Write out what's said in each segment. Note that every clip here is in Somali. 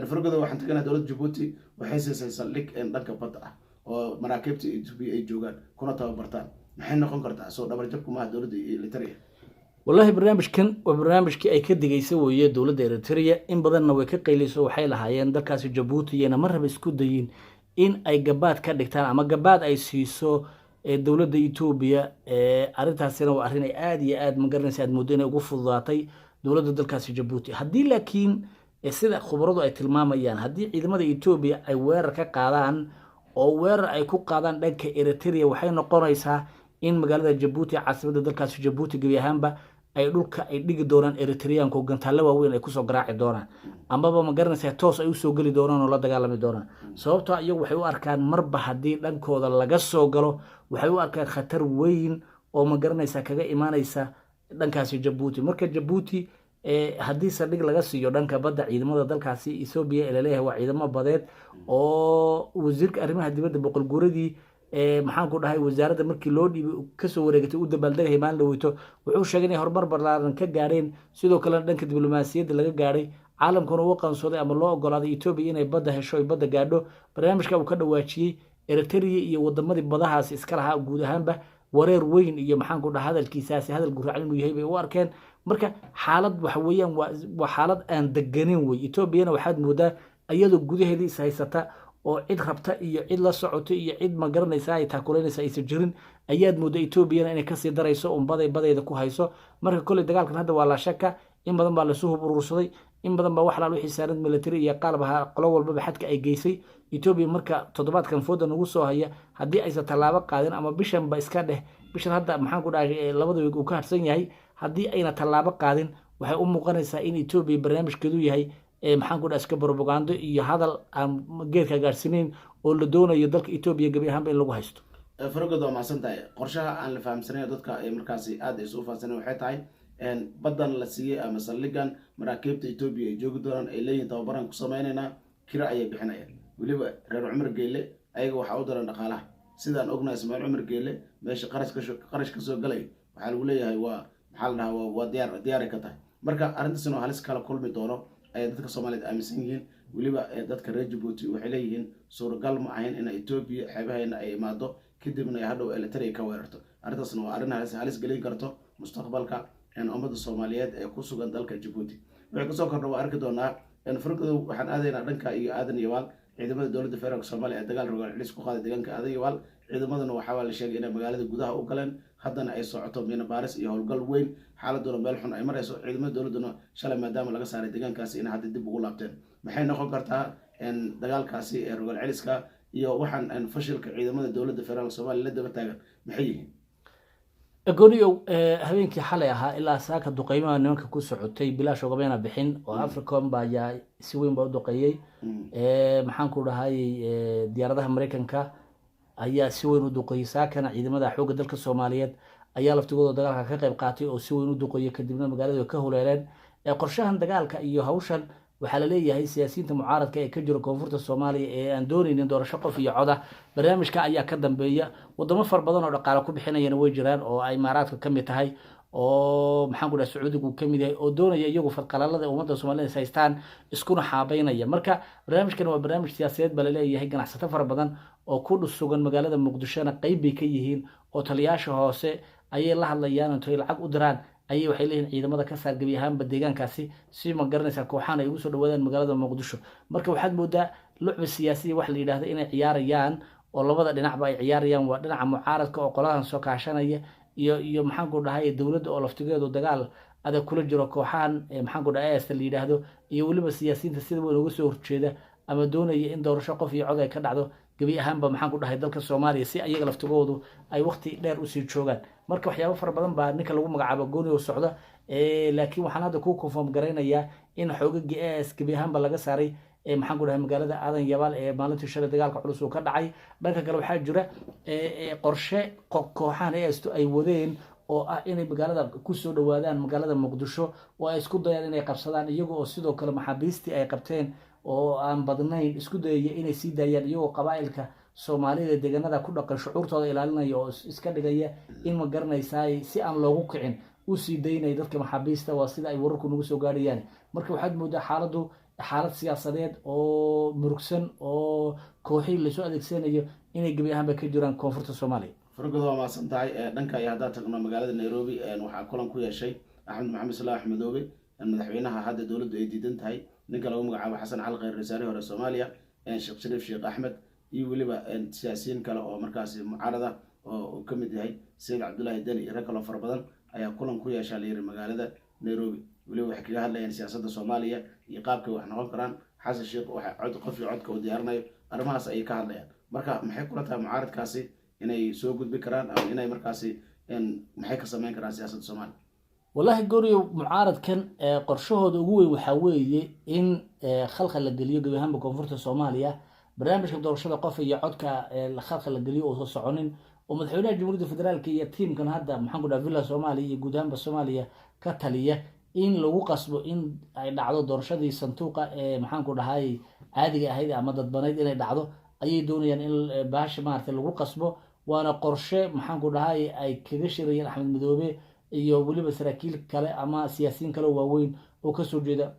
fargooda waxaan tagaynaa dowladda Djibouti waxay siisay saldhig dhanka badda ah oo maraakiibta Ethiopia ay joogaan kuna tababartaan maxay noqon kartaa soo dhabar jabku ma dowladda Eritrea والله barnaamijkan waa barnaamijkii ay ka digaysa weeye dowladda Eritrea in badanna way ka qayliso waxay lahaayeen dalkaasi Djibouti iyana marba isku dayin in ay gabaad ka dhigtaan ama gabaad ay siiso dowladda Ethiopia arintaasina waa arrin ay aad iyo aad ma garanaysa aad moodo inay ugu fududaatay dowladda dalkaasi Djibouti haddii laakiin sida khubaradu ay tilmaamayaan haddii ciidamada Ethiopia ay weerar ka qaadaan oo weerar ay ku qaadaan dhanka Eritrea waxay noqonaysaa in magaalada Djibouti caasimada dalkaasi Djibouti gabi ahaanba ay dhulka ay dhigi doonaan Eritreanku gantaale waaweyn ay kusoo garaaci doonaan amaba ma garanaysaa toos ay u soo gali doonaan oo la dagaalami doonaan sababtoo iyagu waxay u arkaan marba haddii dhankooda laga soo galo waxay u arkaan khatar weyn oo ma garanaysaa kaga imaanaysa dhankaasi Djibouti marka Djibouti haddii saldhig laga siiyo dhanka badda ciidamada dalkaasi Ethiopia ee leeyahay waa ciidamo badeed oo wasiirka arrimaha dibadda boqol guuradii maxaan ku dhahay wasaaradda markii loo dhiibay ka soo wareegtay u dabaaldegay maalin dhaweyto wuxuu sheegay inay horumar ballaaran ka gaareen sidoo kale dhanka diblomaasiyadda laga gaaray caalamkuna uu qaansaday ama loo ogolaaday Ethiopia inay badda hesho ay badda gaadho barnaamijka uu ka dhawaajiyay Eritrea iyo wadamadii badahaas iska lahaa guud ahaanba wareer weyn iyo maxaan ku dhahay hadalkiisaasi hadal guraacan inuu yahay bay u arkeen marka xaalad waxa weeyaan waa xaalad aan deganin way Ethiopia waxaad moodaa iyadoo gudaheedii is haysata oo cid rabta iyo cid la socoto iyo cid ma garanaysa ay taakuleynaysa ay jirin ayaad moodaa Ethiopia inay ka sii darayso badeeda ku hayso marka kale dagaalkan hadda waa la shaka in badan baa la soo urursaday in badan baa wax la wixii saaran military iyo qalbaha qolo walba xadka ay geysay Ethiopia marka toddobaadkan fooda nagu soo haya haddii aysan tallaabo qaadin ama bishan ba iska dheh bishan hadda maxaan ku dhahay labada week uu ka harsan yahay haddii ayna tallaabo qaadin waxay u muuqanaysaa in Ethiopia barnaamijkeedu yahay maxaan ku dhahay iska propaganda iyo hadal aan geedka gaarsiinayn oo la doonayo dalka Ethiopia gabi ahaan in lagu haysto fargooda ma santahay qorshaha aan la fahamsanayn dadka ay markaasi aad ay soo faahfaahsanay waxay tahay badan la siiyay ama saldhigan maraakiibta Ethiopia ay joogi doonaan ay leeyihiin tababaran ku sameynayna kira ayay bixinayaan waliba reer Cumar Geele ayaga waxa u daran dhaqaalaha sidaan ognahay Ismaaciil Cumar Geele meesha qarash ka soo galay waxa lagu leeyahay waa maxal dhaha waa diyaar ka tahay marka arrintaasina halis kala kulmi doono ay dadka Soomaaliyeed aaminsan yihiin waliba dadka reer Djibouti waxay leeyihiin suuragal ma ahayn in Ethiopia xeebaheena ay imaado kadibna ay hadhow Eritrea ka weerarto arrintaasna waa arrin halis gelin karto mustaqbalka ummadda Soomaaliyeed ee ku sugan dalka Djibouti waxay kasoo kordhay waa arki doonaa farqadu waxaan aadaynaa dhanka iyo aadan yawaal ciidamada dowladda federaalka Soomaaliya ee dagaal rogaal xilis ku qaaday deegaanka aadan yawaal ciidamaduna waxa la sheegay in magaalada gudaha u galeen haddana ay socoto miina baaris iyo howlgal weyn xaaladuna meel xun ay marayso ciidamada dowladuna shalay maadaama laga saaray deegaankaasi in hadda dib ugu laabteen maxay noqon kartaa dagaalkaasi ee rogaal xiliska iyo waxaan fashilka ciidamada dowladda federaalka Soomaaliya la daba taagan maxay yihiin أقوليو هبينك حليها إلا ساك الدقيمة نمك كوسع عتي بلا شغبينا بحين وأفريقيا بايا سوين برضو قيي محنكو هاي ديارها أمريكان كا أيا سوين ودقي ساكن عيد مدى حوق دلك الصوماليات أيا لفتقود دقالها كقيب قاتي أو سوين ودقي كدبنا مقالة وكهولين قرشاهن دقالك إيو هوشن وحلالية هي سياسيين معارض كي كجرو كونفورت الصومالي أندوني ندور شقة في عودة برنامج كأي كدم بيا وضم فربضان ولا قالوا كل حين ينوي جيران أو أي معارض كم يتهاي أو محمد السعودي وكم يدي أو دون يجوا في القلالة ومدة الصوماليين سيستان يسكنوا حابين أيام مركا برنامج كانوا برنامج سياسيات بلالية هي جناح ستفر بدن أو كل السجن مجالات مقدشانة قيب بكيهين أو تلياش هاسة أي الله الله يانا تويل عق أدران أي وحيلين ciidamada ka saar gabi ahaan deegaankaasi si ma garanaysa kooxan ay ugu soo dhawaadeen magaalada Muqdisho marka waxaad moodaa lucba siyaasi wax la yiraahdo inay ciyaarayaan oo labada dhinac ba ay ciyaarayaan waa dhinaca mucaaradka oo qoladan soo kaashanaya iyo maxaan ku dhahay dawladda oo laftigeedu dagaal adag kula jiro kooxan maxaan ku dhahay la yiraahdo iyo waliba siyaasiyiinta sida weyn uga soo horjeeda ama doonaya in doorasho qof iyo cod ay ka dhacdo gabi ahaanba maxaan ku dhahay dalka Soomaaliya si ayaga laftigoodu ay waqti dheer u sii joogaan marka waxyaabo fara badan baa ninka lagu magacaabo gooni oo socda laakiin waxaan hadda ku confirm gareynayaa in xoogagii gabi ahaanba laga saaray maxaan ku dhahay magaalada aadan yabaal ee maalintii shalay dagaalka culus uu ka dhacay dhanka kale waxaa jira qorshe kooxahan ay wadeen oo ah inay magaalada ku soo dhawaadaan magaalada Muqdisho oo ay isku dayaan inay qabsadaan iyagoo oo sidoo kale maxaabiistii ay qabteen oo aan badnayn isku dayay inay sii daayaan iyagoo qabaa'ilka Soomaalida deegaanada ku dhaqan shucuurtooda ilaalinaya oo iska dhigaya in ma garanaysaa si aan loogu kicin u sii daynay dadka maxaabiista waa sida ay wararku nagu soo gaarayaan marka waxaad moodaa xaaladdu xaalad siyaasadeed oo murugsan oo kooxihii lasoo adeegsanayo inay gebi ahaanba ka jiraan koonfurta soomaaliya. fargood waa mahadsan tahay. dhanka iyo haddaad tagno magaalada Nairobi waxaa kulan ku yeeshay Axmed Maxamed Salaax Madoobe, madaxweynaha hadda dowladdu ay diidan tahay, ninka lagu magacaabo Xasan Cali Khayre wasaarihii hore Soomaaliya, Sheekh Shariif Sheekh Axmed, iyo weliba siyaasiyiin kale oo markaasi mucaarada oo ka mid yahay Sayid Cabdullaahi Deni iyo rag kaloo fara badan ayaa kulan ku yeeshaa la yiri magaalada Nairobi. weliba waxay kaga hadlayaan siyaasadda Soomaaliya iyo qaabka wax noqon karaan. Xasan Sheekh waxa qof iyo codka u diyaarinayo arrimahaas ayay ka hadlayaan. marka maxay kula tahay mucaaradkaasi inay soo gudbi karaan ama inay markaasi maxay ka sameyn karaan siyaasadda Soomaaliya? والله قوريو معارض كان قرشوه دوغوي وحاوي إن خلق الجليو جوهم بكونفورت الصومالية برنامج كدور شبه قف يعود كخلق الجليو وصعونين ومدحونا الجمهورية الفدرالية كي يتيم كان هذا محمد فيلا صومالي جودهم بالصومالية كتالية إن لو قصبوا إن يدعوا دور شدي صندوق محمد هاي عادي هاي عمدت بنيد إن يدعوا أي دنيا إن باش مارت لو قصبوا وأنا قرشة محمد هاي أي كذشرين أحمد مدوبي iyo waliba saraakiil kale ama siyaasiyiin kale waaweyn oo ka soo jeeda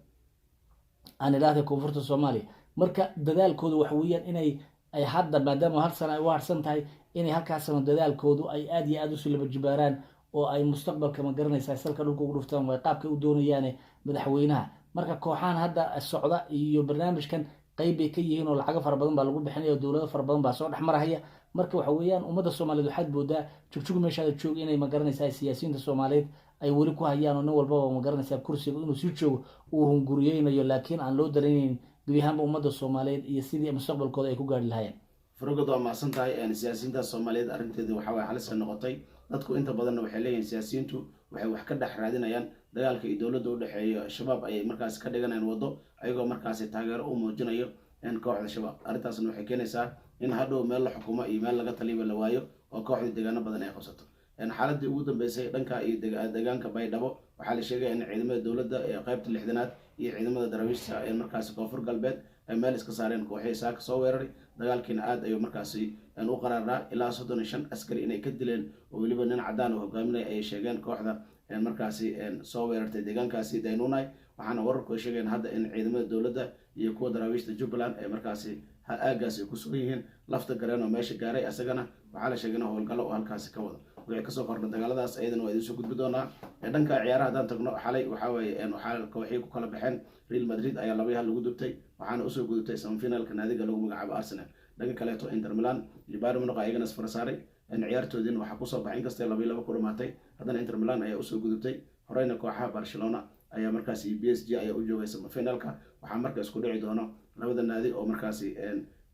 aan ilaahay koonfurta Soomaaliya. marka dadaalkoodu waxa weeyaan inay ay hadda maadaama hal sano ay u harsan tahay inay halkaas dadaalkoodu ay aad iyo aad u silba jibaaraan oo ay mustaqbalka ma garanaysaa salka dhulka ugu dhuftaan way qaabka u doonayaan madaxweynaha. marka kooxahan hadda socda iyo barnaamijkan qayb ay ka yihiin oo lacag fara badan baa lagu bixinayo dawlado fara badan baa soo dhaxmaraya. marka waxa weeyaan ummadda Soomaaliyeed waxaad boodaa jugjug meesha joog inay ma garanaysaa siyaasiyiinta Soomaaliyeed ay wali ku hayaan oo nin walba ma garanaysaa kursiga inuu sii joogo uu hunguriyeynayo laakiin aan loo dareenin gudaha ummadda Soomaaliyeed iyo sidii mustaqbalkooda ay ku gaari lahaayeen. fargood waa mahadsan tahay. siyaasiyiinta Soomaaliyeed arrinteeda waxa way halis noqotay. dadku inta badan waxay leeyihiin siyaasiyiintu waxay wax ka dhex raadinayaan dagaalka iyo dowladda u dhaxeeyo shabaab ayay markaas ka dhiganayaan wado ayagoo markaas taageero u muujinayo kooxda shabaab. arrintaasna waxay keenaysaa in hadhow meel la xukumo iyo meel laga taliyo la waayo oo kooxda deegaano badan ay qabsato. xaaladii ugu dambeysay dhanka iyo deegaanka Baydhabo waxaa la sheegay in ciidamada dowladda ee qaybta 6aad iyo ciidamada daraawiishta ee markaas koonfur galbeed ay meel iska saareen kooxihii saaka soo weeraray. dagaalkiina aad ayuu markaasi u qaraaraa ilaa 35 askari inay ka dileen oo weliba nin cadaan oo hogaaminaya ay sheegeen kooxda markaasi soo weerartay deegaankaasi Daynunay. waxaana wararku ay sheegeen hadda in ciidamada dowladda iyo kuwa daraawiishta Jubbaland ay markaasi aagaasi ku sugan yihiin. lafta gareen oo meesha gaaray asagana waxaa la sheegay in howlgallo oo halkaasi ka wada wixii kasoo kordha dagaaladaas ayadana waa idin soo gudbi doonaa. dhanka ciyaaraha haddaan tagno xalay waxaa weeye waxaa kooxihii ku kala baxeen. Real Madrid ayaa 2-1 lagu dubtay waxaana usoo gudubtay semifinalka naadiga lagu magacaabo Arsenal. dhanka kaleeto Inter Milan iyo Bayern Munich ayagana isfara saaray ciyaartoodina waxaa kusoo baxay inkastay 2-2 ku dhamaatay haddana Inter Milan ayaa usoo gudubtay. horeyna kooxaha Barcelona ayaa markaasi PSG ayaa u joogay semifinalka. waxaa markaa isku dhici doono labada naadi oo markaasi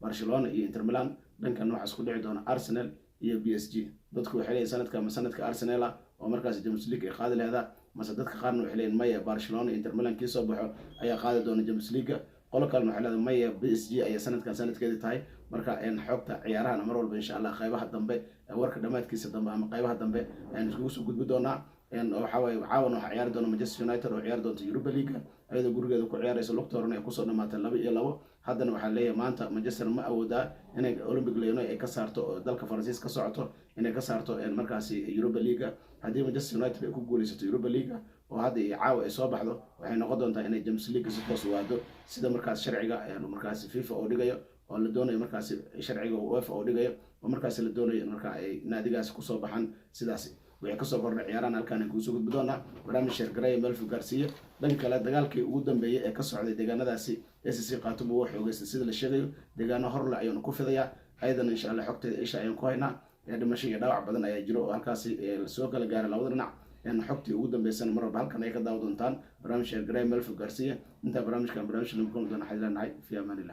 Barcelona iyo Inter Milan. dhankan waxaa isku dhici doona Arsenal iyo PSG. dadku waxay leeyihiin sanadka Arsenal oo markaasi Champions League ay qaadi lahayd mase dadka qaarna waxay leeyihiin maya Barcelona iyo Inter Milan kii soo baxo ayaa qaadi doona Champions League. qolo kalena waxay leedahay maya PSG ayaa sanadkeedii tahay. marka xogta ciyaaraha mar walba insha Allah qaybaha dambe warka dhamaadkiisa dambe ama qaybaha dambe aan iskugu soo gudbi doonaa. waxa way caawan waxa ciyaari doona Manchester United oo ciyaari doonta Europa League ayadoo gurigeeda ku ciyaarayso lugtoorna ay kusoo dhamaatay 2-2. haddana waxaa leeyahay maanta Manchester ma awoodaa inay Olympic Lyon ay ka saarto oo dalka Faransiis ka socoto inay ka saarto markaasi Europa League. haddii Manchester United ay ku guuleysato Europa League oo hadda iyo caawa ay soo baxdo waxay noqon doontaa inay Champions League si toos u aado sida markaas sharciga markaasi FIFA oo dhigayo oo la doonayo markaasi sharciga UEFA oo dhigayo oo markaasi la doonayo marka ay naadigaas ku soo baxaan sidaasi. waxay kasoo kordhay ciyaarahan halkaan ku soo gudbi doonaa barnaamij sheergareey meel Gaarsiiyo. dhanka kale dagaalkii ugu dambeeyay ee ka socday deegaanadaasi SSC Qaatumo wax xoogaysan sida la sheegayo deegaano horle ayuu ku fidayaa. ayadana insha Allah xogteeda isha ayaan ku haynaa. dhimasho iyo dhaawac badan ayaa jiro oo halkaasi la soo kala gaaray labada dhinac. xogtii ugu dambeysana mar walba halkan ay ka daawo doontaan barnaamij sheergareey meel Gaarsiiyo. inta barnaamijkan barnaamij lagu kulmi doono xadilaanahay fi amaanillah.